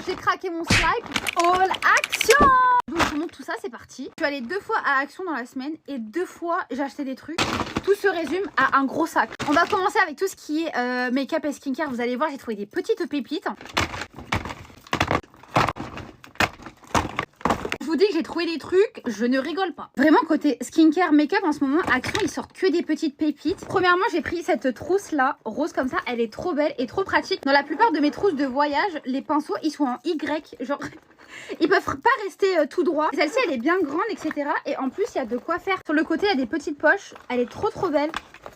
j'ai craqué mon slime. All action. Donc je vous montre tout ça, c'est parti. Je suis allée 2 fois à Action dans la semaine et 2 fois j'ai acheté des trucs. Tout se résume à un gros sac. On va commencer avec tout ce qui est make-up et skincare. Vous allez voir, j'ai trouvé des petites pépites. Je vous dis que j'ai trouvé des trucs, je ne rigole pas. Vraiment côté skincare, make-up en ce moment, Action ils sortent que des petites pépites. Premièrement, j'ai pris cette trousse là, rose comme ça, elle est trop belle et trop pratique. Dans la plupart de mes trousses de voyage, les pinceaux ils sont en Y, genre ils peuvent pas rester tout droit. Celle-ci elle est bien grande, etc. Et en plus il y a de quoi faire. Sur le côté il y a des petites poches, elle est trop belle.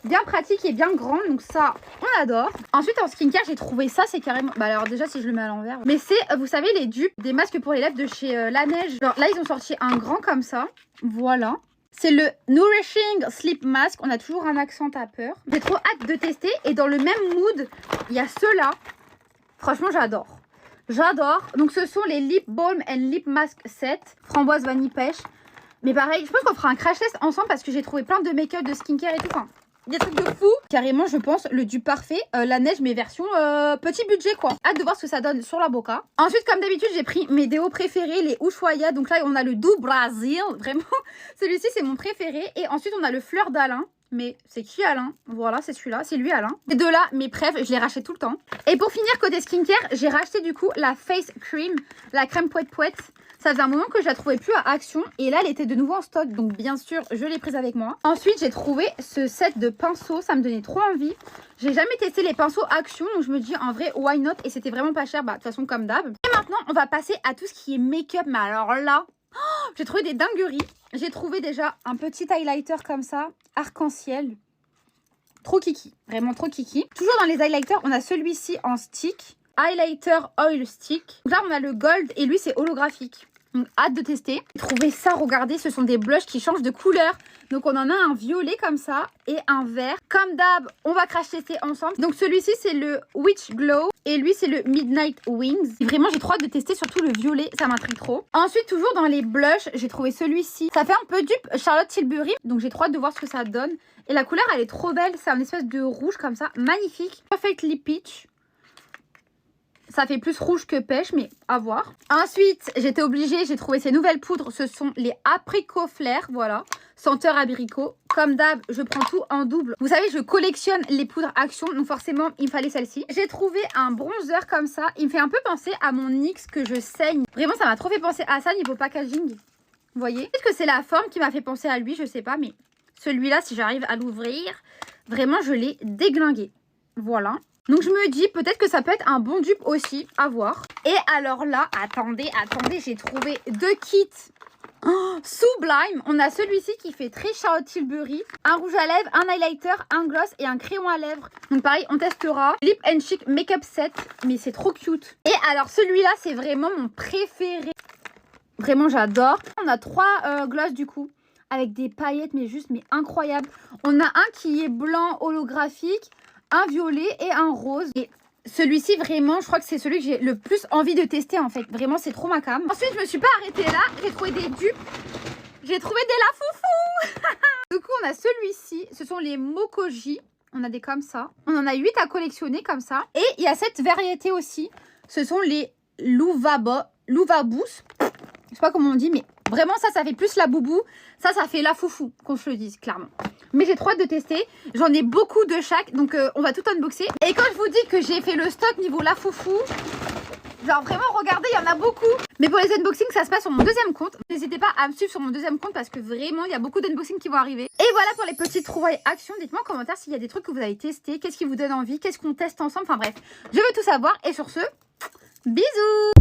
Bien pratique et bien grande, donc ça on adore. Ensuite en skincare j'ai trouvé ça, c'est carrément, bah alors déjà si je le mets à l'envers, mais c'est vous savez les dupes des masques pour les lèvres de chez La Neige. Genre là ils ont sorti un grand comme ça, voilà. C'est le Nourishing Sleep Mask, on a toujours un accent tapeur. J'ai trop hâte de tester et dans le même mood il y a ceux-là. Franchement j'adore. J'adore. Donc ce sont les Lip Balm and Lip Mask Set, framboise vanille pêche. Mais pareil, je pense qu'on fera un crash test ensemble parce que j'ai trouvé plein de make-up, de skincare et tout. Enfin, des trucs de fou. Carrément, je pense, le dupe parfait. La Neige, mais version petit budget, quoi. Hâte de voir ce que ça donne sur la boca. Ensuite, comme d'habitude, j'ai pris mes déos préférés, les Ushuaia. Donc là, on a le Do Brasil. Vraiment, celui-ci, c'est mon préféré. Et ensuite, on a le Fleur d'Alain. Mais c'est qui Alain? Voilà, c'est celui-là, c'est lui Alain. Ces deux-là, mes préfs, je les rachète tout le temps. Et pour finir, côté skincare, j'ai racheté du coup la Face Cream, la crème poète. Ça faisait un moment que je la trouvais plus à Action. Et là, elle était de nouveau en stock. Donc bien sûr, je l'ai prise avec moi. Ensuite, j'ai trouvé ce set de pinceaux. Ça me donnait trop envie. J'ai jamais testé les pinceaux Action. Donc je me dis, en vrai, why not? Et c'était vraiment pas cher, bah de toute façon comme d'hab. Et maintenant, on va passer à tout ce qui est make-up. Mais alors là... Oh, j'ai trouvé des dingueries. J'ai trouvé déjà un petit highlighter comme ça, arc-en-ciel. Trop kiki, vraiment trop kiki. Toujours dans les highlighters, on a celui-ci en stick. Highlighter Oil Stick. Donc là, on a le gold et lui, c'est holographique. Donc, hâte de tester. J'ai trouvé ça, regardez, ce sont des blushs qui changent de couleur. Donc, on en a un violet comme ça et un vert. Comme d'hab, on va crash tester ensemble. Donc, celui-ci, c'est le Witch Glow. Et lui, c'est le Midnight Wings. Et vraiment, j'ai trop hâte de tester, surtout le violet. Ça m'intrigue trop. Ensuite, toujours dans les blushs, j'ai trouvé celui-ci. Ça fait un peu dupe Charlotte Tilbury. Donc, j'ai trop hâte de voir ce que ça donne. Et la couleur, elle est trop belle. C'est un espèce de rouge comme ça. Magnifique. Perfectly Peach. Ça fait plus rouge que pêche, mais à voir. Ensuite, j'étais obligée, j'ai trouvé ces nouvelles poudres. Ce sont les Apricot Flair, voilà. Senteur abricot. Comme d'hab, je prends tout en double. Vous savez, je collectionne les poudres Action, donc forcément, il me fallait celle-ci. J'ai trouvé un bronzer comme ça. Il me fait un peu penser à mon NYX que je saigne. Vraiment, ça m'a trop fait penser à ça niveau packaging. Vous voyez? Peut-être que c'est la forme qui m'a fait penser à lui, je sais pas, mais celui-là, si j'arrive à l'ouvrir, vraiment, je l'ai déglingué. Voilà. Donc je me dis peut-être que ça peut être un bon dupe aussi, à voir. Et alors là, attendez, j'ai trouvé 2 kits Sublime. On a celui-ci qui fait très Charlotte Tilbury. Un rouge à lèvres, un highlighter, un gloss et un crayon à lèvres. Donc pareil, on testera. Lip and Chic Makeup Set. Mais c'est trop cute. Et alors celui-là, c'est vraiment mon préféré. Vraiment, j'adore. On a 3 gloss du coup. Avec des paillettes, mais juste incroyable. On a un qui est blanc holographique, un violet et un rose. Et celui-ci, vraiment, je crois que c'est celui que j'ai le plus envie de tester, en fait. Vraiment, c'est trop ma cam. Ensuite, je me suis pas arrêtée là. J'ai trouvé des dupes. J'ai trouvé des lafoufous. Du coup, on a celui-ci. Ce sont les Mokoji. On a des comme ça. On en a 8 à collectionner comme ça. Et il y a cette variété aussi. Ce sont les Louvabous. Je sais pas comment on dit, mais vraiment, ça fait plus la boubou. Ça fait la foufou, qu'on se le dise, clairement. Mais j'ai trop hâte de tester. J'en ai beaucoup de chaque, donc on va tout unboxer. Et quand je vous dis que j'ai fait le stock niveau la foufou, genre vraiment, regardez, il y en a beaucoup. Mais pour les unboxings, ça se passe sur mon deuxième compte. N'hésitez pas à me suivre sur mon deuxième compte parce que vraiment, il y a beaucoup d'unboxings qui vont arriver. Et voilà pour les petites trouvailles Action. Dites-moi en commentaire s'il y a des trucs que vous avez testés, qu'est-ce qui vous donne envie, qu'est-ce qu'on teste ensemble. Enfin bref, je veux tout savoir. Et sur ce, bisous!